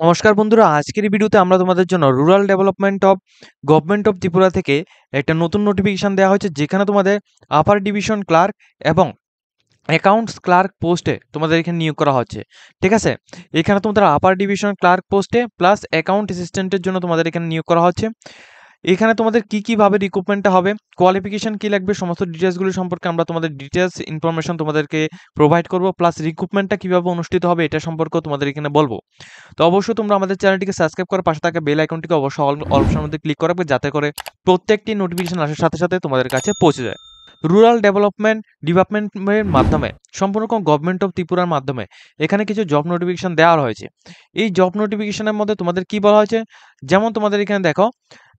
নমস্কার বন্ধুরা, আজকের এই ভিডিওতে আমরা তোমাদের জন্য rural development of government of Tripura থেকে একটা নতুন নোটিফিকেশন দেওয়া হয়েছে, যেখানে তোমাদের আপার ডিভিশন ক্লার্ক এবং অ্যাকাউন্টস ক্লার্ক পোস্টে তোমাদের এখানে নিয়োগ করা হচ্ছে। ঠিক আছে, এখানে তোমাদের আপার ডিভিশন ক্লার্ক পোস্টে প্লাস অ্যাকাউন্ট অ্যাসিস্ট্যান্টের জন্য তোমাদের এখানে নিয়োগ করা হচ্ছে। এখানে তোমাদের কিভাবে রিক্রুটমেন্টটা হবে, কোয়ালিফিকেশন কি লাগবে, সমস্ত ডিটেলসগুলো সম্পর্কে আমরা তোমাদের ডিটেলস ইনফরমেশন তোমাদেরকে প্রোভাইড করব, প্লাস রিক্রুটমেন্টটা কিভাবে অনুষ্ঠিত হবে এটা সম্পর্কেও তোমাদের এখানে বলবো। তো অবশ্যই তোমরা আমাদের চ্যানেলটিকে সাবস্ক্রাইব করে পাশে থাকা বেল আইকনটিকে অবশ্যই অল অপশনের মধ্যে ক্লিক করে রাখবে, যাতে করে প্রত্যেকটি নোটিফিকেশন আসার সাথে সাথে তোমাদের কাছে পৌঁছে যায়। রুরাল ডেভেলপমেন্ট ডিপার্টমেন্টের মাধ্যমে, সম্পূর্ণ গভর্নমেন্ট অফ ত্রিপুরার মাধ্যমে এখানে কিছু জব নোটিফিকেশন দেওয়া হয়েছে। এই জব নোটিফিকেশনের মধ্যে তোমাদের কি বলা হয়েছে, যেমন তোমাদের এখানে দেখো,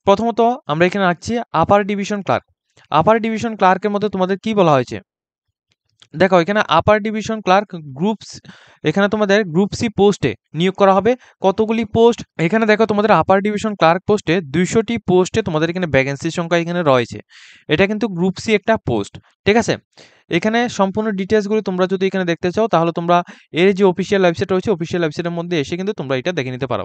প্রথমত আমরা এখানে রাখছি upper division clerk. Upper division ক্লার্কের মধ্যে তোমাদের কি বলা হয়েছে, দেখো এখানে আপার ডিভিশন ক্লার্ক গ্রুপস, এখানে তোমাদের গ্রুপ সি পোস্টে নিয়োগ করা হবে। কতগুলি পোস্ট, এখানে দেখো তোমাদের আপার ডিভিশন ক্লার্ক পোস্টে 200টি পোস্টে তোমাদের এখানে ভ্যাকেন্সির সংখ্যা এখানে রয়েছে। এটা কিন্তু গ্রুপ সি একটা পোস্ট। ঠিক আছে, এখানে সম্পূর্ণ ডিটেলসগুলো তোমরা যদি এখানে দেখতে চাও, তাহলে তোমরা এর যে অফিসিয়াল ওয়েবসাইট রয়েছে, অফিসিয়াল ওয়েবসাইটের মধ্যে এসে কিন্তু তোমরা এটা দেখে নিতে পারো।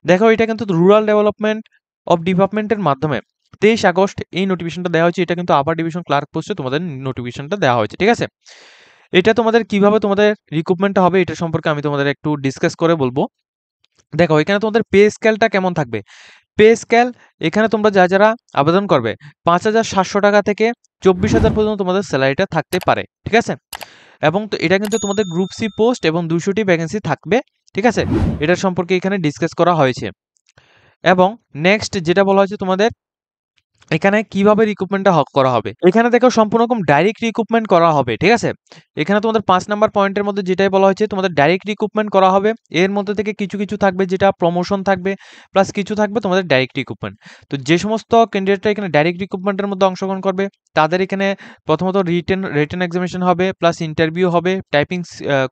দেখো এটা কিন্তু রুরাল ডেভেলপমেন্ট অফ ডিপার্টমেন্টের মাধ্যমে 23 আগস্ট এই নোটিফিকেশনটা দেওয়া হয়েছে। এটা কিন্তু আপার ডিভিশন ক্লার্ক পোস্টে তোমাদের নোটিফিকেশনটা দেওয়া হয়েছে। ঠিক আছে, এটা তোমাদের কিভাবে তোমাদের রিক্রুটমেন্টটা হবে এটা সম্পর্কে আমি তোমাদের একটু ডিসকাস করে বলবো। দেখো এখানে তোমাদের পে স্কেলটা কেমন থাকবে। পে স্কেল, এখানে তোমরা যারা আবেদন করবে 5,700 টাকা থেকে 24,000 পর্যন্ত তোমাদের স্যালারিটা থাকতে পারে। ঠিক আছে, এবং তো এটা কিন্তু তোমাদের গ্রুপ সি পোস্ট এবং 200টি ভ্যাকেন্সি থাকবে। ঠিক আছে, এটার সম্পর্কে এখানে ডিসকাস করা হয়েছে। এবং নেক্সট যেটা বলা হয়েছে তোমাদের, এখানে কিভাবে রিক্রুটমেন্টটা করা হবে, এখানে দেখো সম্পূর্ণ রকম ডাইরেক্ট রিক্রুটমেন্ট করা হবে। ঠিক আছে, এখানে তোমাদের 5 নাম্বার পয়েন্টের মধ্যে যেটাই বলা হয়েছে, তোমাদের ডাইরেক্ট রিক্রুটমেন্ট করা হবে। এর মধ্যে থেকে কিছু কিছু থাকবে যেটা প্রমোশন থাকবে, প্লাস কিছু থাকবে তোমাদের ডাইরেক্ট রিক্রুটমেন্ট। তো যে সমস্ত ক্যান্ডিডেটরা এখানে ডাইরেক্ট রিক্রুটমেন্টের মধ্যে অংশগ্রহণ করবে, তাদের এখানে প্রথমত রিটেন এক্সামিনেশন হবে, প্লাস ইন্টারভিউ হবে,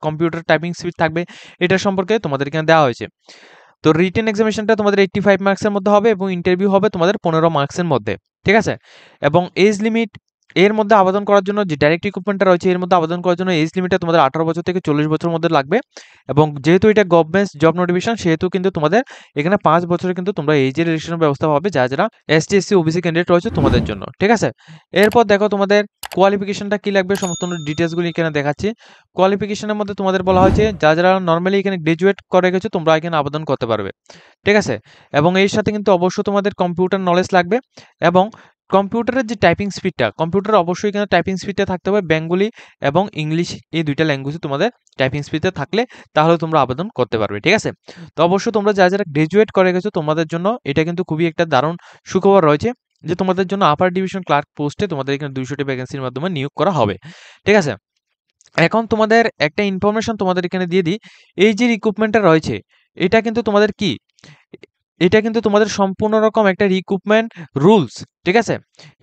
কম্পিউটার টাইপিং স্পিড থাকবে। এটা সম্পর্কে তোমাদের এখানে দেওয়া হয়েছে। তো রিটেন এক্সামিনেশনটা তোমাদের 85 মার্কসের মধ্যে হবে এবং ইন্টারভিউ হবে তোমাদের 15 মার্কসের মধ্যে। ঠিক আছে, এবং এজ লিমিট, এর মধ্যে আবেদন করার জন্য যে ডাইরেক্ট রিক্রুটমেন্টটা রয়েছে, এর মধ্যে আবেদন করার জন্য এজ লিমিটটা তোমাদের 18 বছর থেকে 40 বছরের মধ্যে লাগবে। এবং যেহেতু এটা গভর্নমেন্ট জব নোটিফিকেশন, সেহেতু কিন্তু তোমাদের এখানে 5 বছরে কিন্তু তোমরা এজের রেজিস্ট্রেশনের ব্যবস্থা পাবে, যারা এসটি এসসি ওবিসি ক্যান্ডিডেট রয়েছে তোমাদের জন্য। ঠিক আছে, এরপর দেখো তোমাদের কোয়ালিফিকেশনটা কি লাগবে, সমস্ত ডিটেলসগুলি এখানে দেখাচ্ছি। কোয়ালিফিকেশনের মধ্যে তোমাদের বলা হয়েছে যারা নর্মালি এখানে গ্রাজুয়েট করে গেছো, তোমরা এখানে আবেদন করতে পারবে। ঠিক আছে, এবং এর সাথে কিন্তু অবশ্যই তোমাদের কম্পিউটার নলেজ লাগবে। এবং কম্পিউটারের যে টাইপিং স্পিডটা, কম্পিউটার অবশ্যই এখানে টাইপিং স্পিডটা থাকতে হবে বেঙ্গলি এবং ইংলিশ, এই দুইটা ল্যাঙ্গুয়েজে তোমাদের টাইপিং স্পিডটা থাকলে তাহলে তোমরা আবেদন করতে পারবে। ঠিক আছে, তো অবশ্যই তোমরা যারা গ্রাজুয়েট করে গেছো, তোমাদের জন্য এটা কিন্তু খুবই একটা দারুণ সুখবর রয়েছে, যে তোমাদের জন্য আপার ডিভিশন ক্লার্ক পোস্টে তোমাদের এখানে 200টি ভ্যাকেন্সির মাধ্যমে নিয়োগ করা হবে। ঠিক আছে, এখন তোমাদের একটা ইনফরমেশন তোমাদের এখানে দিয়ে দিই, এই যে রিক্রুটমেন্টটা রয়েছে, এটা কিন্তু তোমাদের কি, এটা কিন্তু তোমাদের সম্পূর্ণ রকম একটা রিক্রুটমেন্ট রুলস। ঠিক আছে,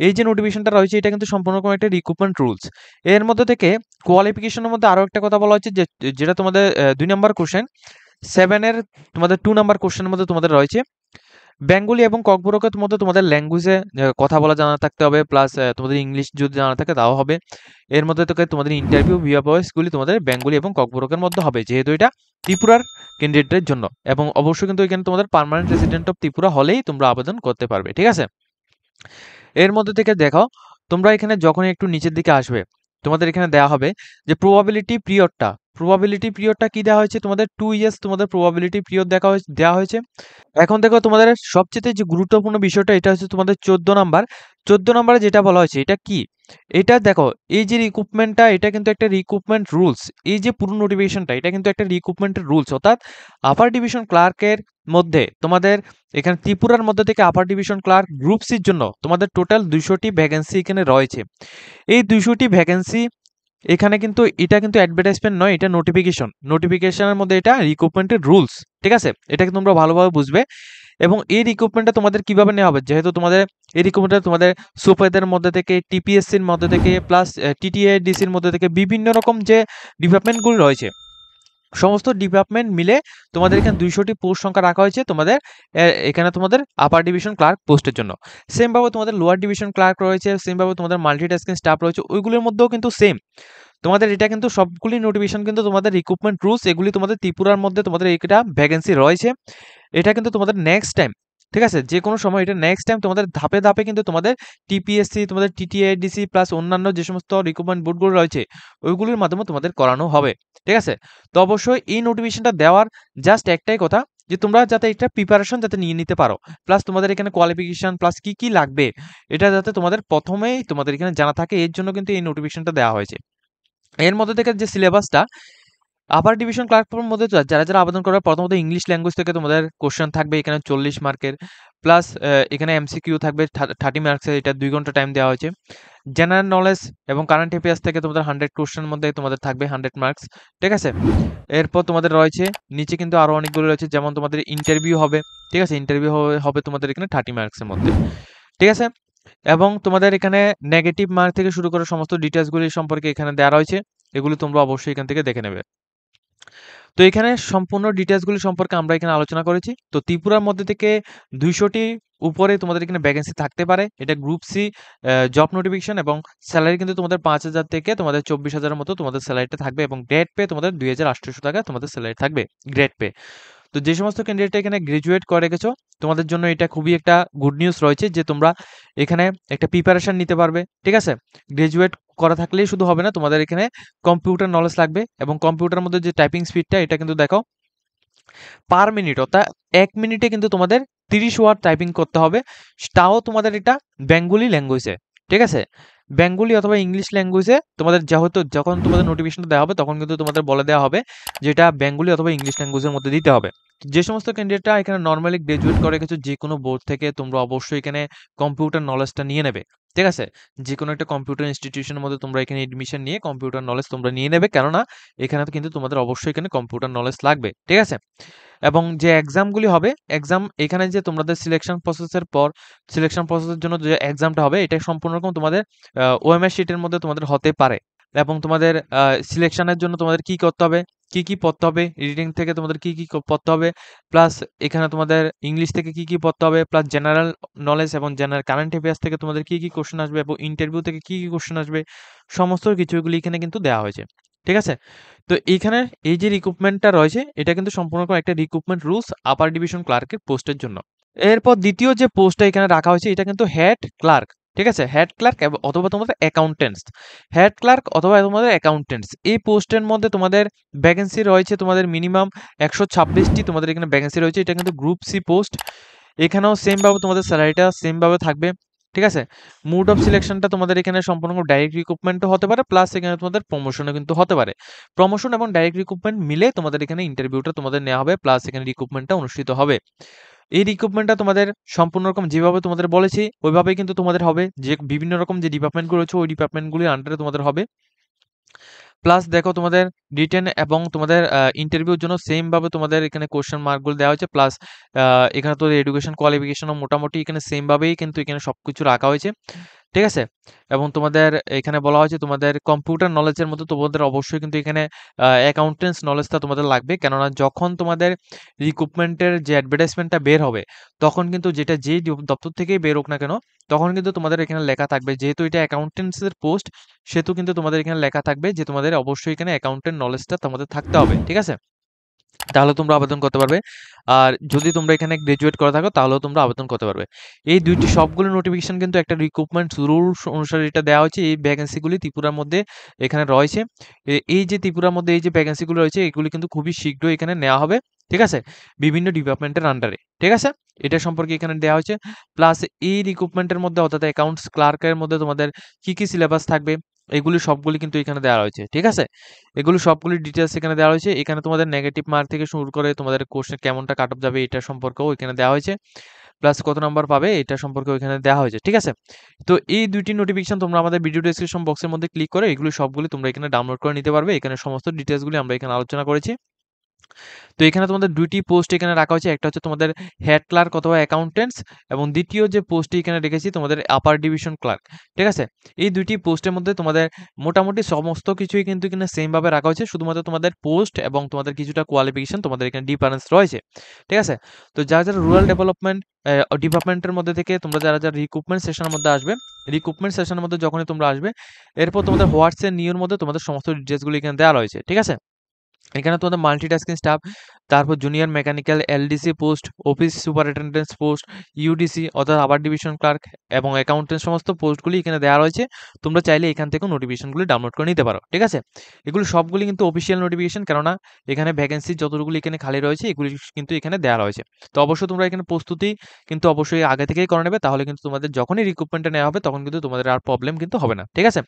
এই যে নোটিফিকেশনটা রয়েছে, এটা কিন্তু সম্পূর্ণ রকম একটা রিক্রুটমেন্ট রুলস। এর মধ্যে থেকে কোয়ালিফিকেশনের মধ্যে আরো একটা কথা বলা হচ্ছে, যেটা তোমাদের 2 নাম্বার কোশ্চেন 7 এর তোমাদের 2 নাম্বার কোশ্চেনের মধ্যে তোমাদের রয়েছে বেঙ্গলি এবং ককবরকের মধ্যে তোমাদের ল্যাঙ্গুয়েজে কথা বলা জানা থাকতে হবে, প্লাস তোমাদের ইংলিশ যদি জানা থাকে তাও হবে। এর মধ্যে থেকে তোমাদের ইন্টারভিউ ভিওয়া ভয়েসগুলি তোমাদের বেঙ্গলি এবং ককবরকের মধ্যে হবে, যেহেতু এটা ত্রিপুরার ক্যান্ডিডেটদের জন্য। এবং অবশ্যই কিন্তু এখানে তোমাদের পার্মানেন্ট রেসিডেন্ট অফ ত্রিপুরা হলেই তোমরা আবেদন করতে পারবে। ঠিক আছে, এর মধ্যে থেকে দেখো, তোমরা এখানে যখনই একটু নিচের দিকে আসবে, তোমাদের এখানে দেওয়া হবে যে প্রবাবিলিটি পিরিয়ডটা কি দেওয়া হয়েছে, তোমাদের 2 ইয়ার্স তোমাদের প্রবাবিলিটি পিরিয়ড দেওয়া হয়েছে। এখন দেখো তোমাদের সবচেয়ে যে গুরুত্বপূর্ণ বিষয়টা, এটা হচ্ছে তোমাদের 14 নাম্বারে যেটা বলা হয়েছে, এটা কি, এটা দেখো, এই যে রিক্রুটমেন্টটা, এটা কিন্তু একটা রিক্রুটমেন্ট রুলস। এই যে পুরো নোটিফিকেশনটা, এটা কিন্তু একটা রিক্রুটমেন্টের রুলস, অর্থাৎ আপার ডিভিশন ক্লার্কের মধ্যে তোমাদের এখানে ত্রিপুরার মধ্যে থেকে আপার ডিভিশন ক্লার্ক গ্রুপ সির জন্য তোমাদের টোটাল 200টি ভ্যাকেন্সি এখানে রয়েছে। এই 200টি ভ্যাকেন্সি এখানে কিন্তু এটা কিন্তু অ্যাডভার্টাইজমেন্ট নয়, এটা নোটিফিকেশনের মধ্যে এটা রিক্রুটমেন্টের রুলস। ঠিক আছে, এটাকে তোমরা ভালোভাবে বুঝবে। এবং এই রিক্রুটমেন্টটা তোমাদের কিভাবে নেওয়া হবে, যেহেতু তোমাদের এই রিক্রুটমেন্টটা তোমাদের সুপারদের মধ্যে থেকে, টিপিএসসির মধ্যে থেকে, প্লাস টিটিএডিসির মধ্যে থেকে, বিভিন্ন রকম যে ডিপার্টমেন্টগুলো রয়েছে, সমস্ত ডিপার্টমেন্ট মিলে তোমাদের এখানে 200টি পোস্ট সংখ্যা রাখা হয়েছে তোমাদের এখানে তোমাদের আপার ডিভিশন ক্লার্ক পোস্টের জন্য। সেমভাবে তোমাদের লোয়ার ডিভিশন ক্লার্ক রয়েছে, সেমভাবে তোমাদের মাল্টিটাস্কিং স্টাফ রয়েছে, ওইগুলোর মধ্যেও কিন্তু সেম তোমাদের এটা কিন্তু সবগুলি নোটিফিকেশন কিন্তু তোমাদের রিক্রুটমেন্ট রুলস এগুলি তোমাদের ত্রিপুরার মধ্যে তোমাদের এটা ভ্যাকেন্সি রয়েছে। এটা কিন্তু তোমাদের নেক্সট টাইম, ঠিক আছে, যে কোনো সময় এটা নেক্সট টাইম তোমাদের ধাপে ধাপে কিন্তু তোমাদের টিপিএসসি, তোমাদের টিটিআইডিসি প্লাস অন্যান্য যে সমস্ত রিক্রুটমেন্ট বোর্ডগুলো রয়েছে ওইগুলির মাধ্যমে তোমাদের করানো হবে, ঠিক আছে। তো অবশ্যই এই নোটিফিকেশনটা দেওয়ার জাস্ট একটাই কথা যে তোমরা যাতে এটা প্রিপারেশন যাতে নিয়ে নিতে পারো, প্লাস তোমাদের এখানে কোয়ালিফিকেশন প্লাস কি কি লাগবে এটা যাতে তোমাদের প্রথমেই তোমাদের এখানে জানা থাকে, এর জন্য কিন্তু এই নোটিফিকেশনটা দেওয়া হয়েছে। এর মধ্যে থেকে যে সিলেবাসটা আপার ডিভিশন ক্লার্কের মধ্যে যারা যারা আবেদন করবে প্রথমত ইংলিশ ল্যাঙ্গুয়েজ থেকে তোমাদের কোশ্চেন থাকবে এখানে 40 মার্কের, প্লাস এখানে এমসিকিউ থাকবে 30 মার্কসের, এটা 2 ঘন্টা টাইম দেওয়া হয়েছে। জেনারেল নলেজ এবং কারেন্ট অ্যাফেয়ার্স থেকে তোমাদের 100 কোশ্চেনের মধ্যে তোমাদের থাকবে 100 মার্কস, ঠিক আছে। এরপর তোমাদের রয়েছে নিচে কিন্তু আরো অনেকগুলো রয়েছে, যেমন তোমাদের ইন্টারভিউ হবে, ঠিক আছে, ইন্টারভিউ হবে তোমাদের এখানে 30 মার্কসের মধ্যে, ঠিক আছে। এবং তোমাদের এখানে নেগেটিভ মার্ক থেকে শুরু করে সমস্ত ডিটেলসগুলি সম্পর্কে এখানে দেওয়া রয়েছে, এগুলো তোমরা অবশ্যই এখান থেকে দেখে নেবে। তো এখানে সম্পূর্ণ ডিটেলসগুলি সম্পর্কে আমরা এখানে আলোচনা করেছি। তো ত্রিপুরার মধ্যে থেকে 200টি উপরে তোমাদের এখানে ভ্যাকেন্সি থাকতে পারে। এটা গ্রুপ সি জব নোটিফিকেশন, এবং স্যালারি কিন্তু তোমাদের 5,000 থেকে তোমাদের 24,000 এর মতো তোমাদের স্যালারিটা থাকবে, এবং গ্রেড পে তোমাদের 2,800 টাকা তোমাদের স্যালারি থাকবে গ্রেড পে। তো যে সমস্ত ক্যান্ডিডেট এখানে গ্রাজুয়েট করে রেখেছো তোমাদের জন্য এটা খুবই একটা গুড নিউজ রয়েছে যে তোমরা এখানে একটা প্রিপারেশন নিতে পারবে, ঠিক আছে। গ্রাজুয়েট করা থাকলেই শুধু হবে না, তোমাদের এখানে কম্পিউটার নলেজ লাগবে, এবং কম্পিউটারের মধ্যে যে টাইপিং স্পিডটা এটা কিন্তু দেখো পার মিনিট, অর্থাৎ 1 মিনিটে কিন্তু তোমাদের 30 ওয়ার্ড টাইপিং করতে হবে, তাও তোমাদের এটা বেঙ্গলি ল্যাঙ্গুয়েজে, ঠিক আছে। বেঙ্গলি অথবা ইংলিশ ল্যাঙ্গুয়েজে তোমাদের যেহেতু যখন তোমাদের নোটিফিকেশনটা দেওয়া হবে তখন কিন্তু তোমাদের বলে দেওয়া হবে যে এটা বেঙ্গলি অথবা ইংলিশ ল্যাঙ্গুয়েজের মধ্যে দিতে হবে। যে সমস্ত ক্যান্ডিডেটরা এখানে নর্মালি গ্রাজুয়েট করে গেছো যে কোনো বোর্ড থেকে তোমরা অবশ্যই এখানে কম্পিউটার নলেজটা নিয়ে নেবে, ঠিক আছে। যে কোনো একটা কম্পিউটার ইনস্টিটিউশনের মধ্যে তোমরা এখানে এডমিশন নিয়ে কম্পিউটার নলেজ তোমরা নিয়ে নেবে, কেননা এখানে তো কিন্তু তোমাদের অবশ্যই এখানে কম্পিউটার নলেজ লাগবে, ঠিক আছে। এবং যে এক্সামগুলি হবে, এক্সাম এখানে যে তোমাদের সিলেকশন প্রসেসের পর সিলেকশন প্রসেসের জন্য যে এক্সামটা হবে এটা সম্পূর্ণ রকম তোমাদের ওএমআর শিটের মধ্যে তোমাদের হতে পারে, এবং তোমাদের সিলেকশনের জন্য তোমাদের কি করতে হবে, কি কি পড়তে হবে, রিডিং থেকে তোমাদের কি কি পড়তে হবে, প্লাস এখানে তোমাদের ইংলিশ থেকে কি কি পড়তে হবে, প্লাস জেনারেল নলেজ এবং জেনারেল কারেন্ট অ্যাফেয়ার্স থেকে তোমাদের কি কি কোশ্চেন আসবে, এবং ইন্টারভিউ থেকে কি কি কোশ্চেন আসবে, সমস্ত কিছুগুলি এখানে কিন্তু দেওয়া হয়েছে, ঠিক আছে। তো এইখানে এই যে রিক্রুটমেন্টটা রয়েছে এটা কিন্তু সম্পূর্ণ একটা রিক্রুটমেন্ট রুলস আপার ডিভিশন ক্লার্কের পোস্টের জন্য। এরপর দ্বিতীয় যে পোস্টটা এখানে রাখা হয়েছে এটা কিন্তু হেড ক্লার্ক, ঠিক আছে। হেড ক্লার্ক অথবা তোমাদের অ্যাকাউন্টেন্টস, হেড ক্লার্ক অথবা তোমাদের অ্যাকাউন্টেন্টস, এই পোস্টের মধ্যে তোমাদের ভ্যাকেন্সি রয়েছে তোমাদের মিনিমাম 126টি তোমাদের এখানে ভ্যাকেন্সি রয়েছে। এটা কিন্তু গ্রুপ সি পোস্ট, এখানেও সেম ভাবে তোমাদের স্যালারিটা সেম ভাবে থাকবে, ঠিক আছে। মুড অফ সিলেকশনটা তোমাদের এখানে সম্পূর্ণ ডাইরেক্ট রিক্রুটমেন্টও হতে পারে, প্লাস এখানে তোমাদের প্রমোশনও কিন্তু হতে পারে। প্রমোশন এবং ডাইরেক্ট রিক্রুটমেন্ট মিলে তোমাদের এখানে ইন্টারভিউটা তোমাদের নেওয়া হবে, প্লাস এখানে রিক্রুটমেন্টটা অনুষ্ঠিত হবে। এই রিক্রুটমেন্টটা তোমাদের সম্পূর্ণ রকম যেভাবে তোমাদের বলেছি ওইভাবেই কিন্তু তোমাদের হবে, যে বিভিন্ন রকম যে ডিপার্টমেন্টগুলো রয়েছে ওই ডিপার্টমেন্টগুলির আন্ডারে তোমাদের হবে। প্লাস দেখো তোমাদের রিটেন এবং তোমাদের ইন্টারভিউর জন্য সেম ভাবে তোমাদের এখানে কোশ্চেন মার্কগুলো দেওয়া হয়েছে, প্লাস এখানে তো এডুকেশন কোয়ালিফিকেশনও মোটামুটি এখানে সেম ভাবেই কিন্তু এখানে সবকিছু রাখা হয়েছে, ঠিক আছে। এবং তোমাদের এখানে বলা হয়েছে তোমাদের কম্পিউটার নলেজের মধ্যে তোমাদের অবশ্যই কিন্তু এখানে অ্যাকাউন্টেন্টস নলেজটা তোমাদের লাগবে, কেননা যখন তোমাদের রিক্রুটমেন্টের যে অ্যাডভার্টাইজমেন্টটা বের হবে তখন কিন্তু যেটা যেই দপ্তর থেকেই বের হোক না কেন তখন কিন্তু তোমাদের এখানে লেখা থাকবে, যেহেতু এটা অ্যাকাউন্টেন্টসের পোস্ট সেহেতু কিন্তু তোমাদের এখানে লেখা থাকবে যে তোমাদের অবশ্যই এখানে অ্যাকাউন্টেন্ট নলেজটা তোমাদের থাকতে হবে, ঠিক আছে। তাহলে তোমরা আবেদন করতে পারবে। আর যদি তোমরা এখানে গ্রাজুয়েট করা থাকো তাহলেও তোমরা আবেদন করতে পারবে। এই দুইটি সবগুলো নোটিফিকেশন কিন্তু একটা রিক্রুটমেন্ট রুলস অনুসারে এটা দেওয়া হয়েছে। এই ভ্যাকেন্সিগুলি ত্রিপুরার মধ্যে এখানে রয়েছে। এই যে ত্রিপুরার মধ্যে এই যে ভ্যাকেন্সিগুলো রয়েছে এগুলি কিন্তু খুবই শীঘ্রই এখানে নেওয়া হবে, ঠিক আছে, বিভিন্ন ডিপার্টমেন্টের আন্ডারে, ঠিক আছে। এটা সম্পর্কে এখানে দেওয়া হয়েছে। প্লাস এই রিক্রুটমেন্টের মধ্যে অর্থাৎ অ্যাকাউন্টস ক্লার্কের মধ্যে তোমাদের কি কি সিলেবাস থাকবে এগুলি সবগুলি কিন্তু এখানে দেওয়া রয়েছে, ঠিক আছে। এগুলো সবগুলি ডিটেলস এখানে দেওয়া হয়েছে। এখানে তোমাদের নেগেটিভ মার্ক থেকে শুরু করে তোমাদের কোশ্চেন কেমনটা কাট অফ যাবে এটা সম্পর্কেও এখানে দেওয়া হয়েছে, প্লাস কত নাম্বার পাবে এটা সম্পর্কেও এখানে দেওয়া হয়েছে, ঠিক আছে। তো এই দুইটি নোটিফিকেশন তোমরা আমাদের ভিডিও ডেসক্রিপশন বক্সের মধ্যে ক্লিক করে এগুলো সবগুলি তোমরা এখানে ডাউনলোড করে নিতে পারবে। এখানে সমস্ত ডিটেলসগুলি আমরা এখানে আলোচনা করেছি। তো এখানে তোমাদের ২ টি পোস্ট এখানে রাখা হয়েছে। একটা হচ্ছে তোমাদের হেড ক্লার্ক অথবা অ্যাকাউন্ট্যান্টস এবং দ্বিতীয় যে পোস্টটি এখানে রেখেছি তোমাদের আপার ডিভিশন ক্লার্ক। ঠিক আছে? এই ২ টি পোস্টের মধ্যে তোমাদের মোটামুটি সমস্ত কিছুই কিন্তু এখানে সেম ভাবে রাখা হয়েছে। শুধুমাত্র তোমাদের পোস্ট এবং তোমাদের কিছুটা কোয়ালিফিকেশন তোমাদের এখানে ডিফারেন্স রয়েছে। ঠিক আছে? তো যারা রুরাল ডেভেলপমেন্ট ডিপার্টমেন্টের মধ্যে থেকে তোমরা যারা রিক্রুটমেন্ট সেশনের মধ্যে আসবে, রিক্রুটমেন্ট সেশনের মধ্যে যখনই তোমরা আসবে, এরপর তোমাদের হোয়াটস এর নিউর মধ্যে তোমাদের সমস্ত ডিটেইলসগুলো এখানে দেওয়া রয়েছে। ঠিক আছে? এখানে তোমাদের মাল্টিটাস্কিং স্টাফ, তারপর junior mechanical, LDC post, office superintendent post, UDC অর্থাৎ আবার ডিভিশন ক্লার্ক এবং অ্যাকাউন্টেন্ট সমস্ত পোস্টগুলি এখানে দেওয়া রয়েছে। তোমরা চাইলে এখান থেকেও নোটিফিকেশনগুলি ডাউনলোড করে নিতে পারো। ঠিক আছে? এগুলো সবগুলি কিন্তু অফিসিয়াল নোটিফিকেশন, কেননা এখানে ভ্যাকেন্সি যতগুলি এখানে খালি রয়েছে এগুলি কিন্তু এখানে দেওয়া রয়েছে। তো অবশ্যই তোমরা এখানে প্রস্তুতি কিন্তু অবশ্যই আগে থেকেই করে নেবে, তাহলে কিন্তু তোমাদের যখনই রিক্রুটমেন্টে নেওয়া হবে তখন কিন্তু তোমাদের আর প্রবলেম কিন্তু হবে না। ঠিক আছে?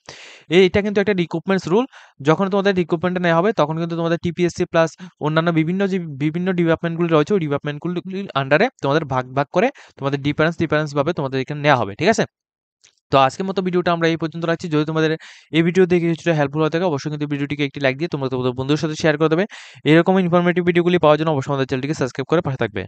এটা কিন্তু একটা রিক্রুটমেন্টস রুল। যখন তোমাদের রিক্রুটমেন্টে নেওয়া হবে তখন কিন্তু তোমাদের টিপিএসসি প্লাস অন্যান্য বিভিন্ন ডিপার্টমেন্টগুলি রয়েছে ওই ডিপার্টমেন্টগুলির আন্ডারে তোমাদের ভাগ করে তোমাদের ডিফারেন্স ভাবে তোমাদের এখানে নেওয়া হবে। ঠিক আছে? তো আজকের মতো ভিডিওটা আমরা এই পর্যন্ত রাখছি। যদি তোমাদের এই ভিডিও দেখে কিছুটা হেল্পফুল হয়ে থাকে অবশ্যই কিন্তু ভিডিওটিকে একটি লাইক দিয়ে তোমরা তোমাদের বন্ধুদের সাথে শেয়ার করে দেবে। এরকম ইনফরমেটিভ ভিডিওগুলি পাওয়ার জন্য অবশ্যই আমাদের চ্যানেলটিকে সাবস্ক্রাইব করে পাশে থাকবে।